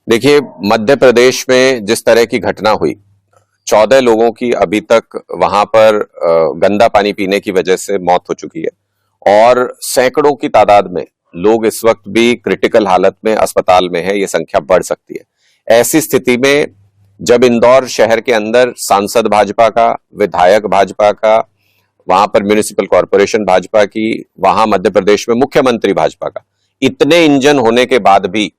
देखिए, मध्य प्रदेश में जिस तरह की घटना हुई, 14 लोगों की अभी तक वहां पर गंदा पानी पीने की वजह से मौत हो चुकी है और सैकड़ों की तादाद में लोग इस वक्त भी क्रिटिकल हालत में अस्पताल में है। ये संख्या बढ़ सकती है। ऐसी स्थिति में जब इंदौर शहर के अंदर सांसद भाजपा का, विधायक भाजपा का, वहां पर म्युनिसिपल कॉरपोरेशन भाजपा की, वहां मध्य प्रदेश में मुख्यमंत्री भाजपा का, इतने इंजन होने के बाद भी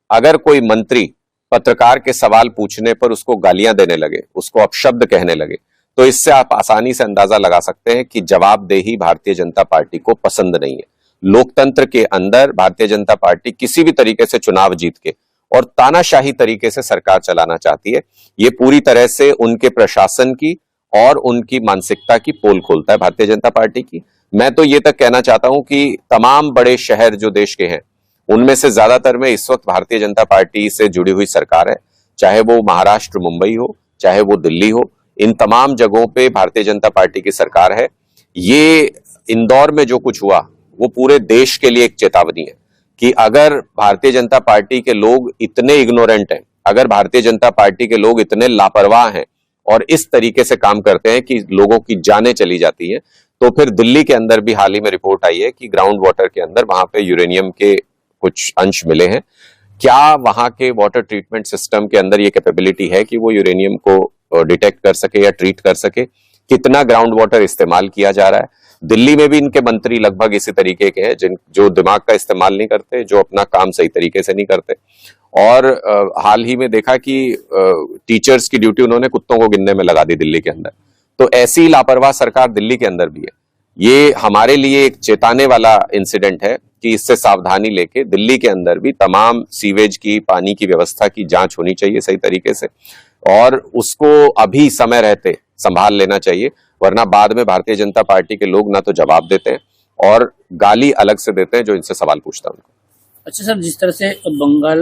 अगर कोई मंत्री पत्रकार के सवाल पूछने पर उसको गालियां देने लगे, उसको अपशब्द कहने लगे, तो इससे आप आसानी से अंदाजा लगा सकते हैं कि जवाबदेही भारतीय जनता पार्टी को पसंद नहीं है। लोकतंत्र के अंदर भारतीय जनता पार्टी किसी भी तरीके से चुनाव जीत के और तानाशाही तरीके से सरकार चलाना चाहती है। ये पूरी तरह से उनके प्रशासन की और उनकी मानसिकता की पोल खोलता है भारतीय जनता पार्टी की। मैं तो ये तक कहना चाहता हूं कि तमाम बड़े शहर जो देश के हैं, उनमें से ज्यादातर में इस वक्त भारतीय जनता पार्टी से जुड़ी हुई सरकार है। चाहे वो महाराष्ट्र मुंबई हो, चाहे वो दिल्ली हो, इन तमाम जगहों पे भारतीय जनता पार्टी की सरकार है। ये इंदौर में जो कुछ हुआ वो पूरे देश के लिए एक चेतावनी है कि अगर भारतीय जनता पार्टी के लोग इतने इग्नोरेंट हैं, अगर भारतीय जनता पार्टी के लोग इतने लापरवाह हैं और इस तरीके से काम करते हैं कि लोगों की जानें चली जाती हैं, तो फिर दिल्ली के अंदर भी हाल ही में रिपोर्ट आई है कि ग्राउंड वाटर के अंदर वहां पे यूरेनियम के कुछ अंश मिले हैं। क्या वहां के वाटर ट्रीटमेंट सिस्टम के अंदर ये कैपेबिलिटी है कि वो यूरेनियम को डिटेक्ट कर सके या ट्रीट कर सके? कितना ग्राउंड वाटर इस्तेमाल किया जा रहा है? दिल्ली में भी इनके मंत्री लगभग इसी तरीके के हैं, जो दिमाग का इस्तेमाल नहीं करते, जो अपना काम सही तरीके से नहीं करते। और हाल ही में देखा कि टीचर्स की ड्यूटी उन्होंने कुत्तों को गिनने में लगा दी दिल्ली के अंदर। तो ऐसी लापरवाह सरकार दिल्ली के अंदर भी है। ये हमारे लिए एक चेताने वाला इंसिडेंट है कि इससे सावधानी लेके दिल्ली के अंदर भी तमाम सीवेज की, पानी की व्यवस्था की जांच होनी चाहिए सही तरीके से, और उसको अभी समय रहते संभाल लेना चाहिए, वरना बाद में भारतीय जनता पार्टी के लोग ना तो जवाब देते हैं और गाली अलग से देते हैं जो इनसे सवाल पूछता है उनको। अच्छा सर, जिस तरह से बंगाल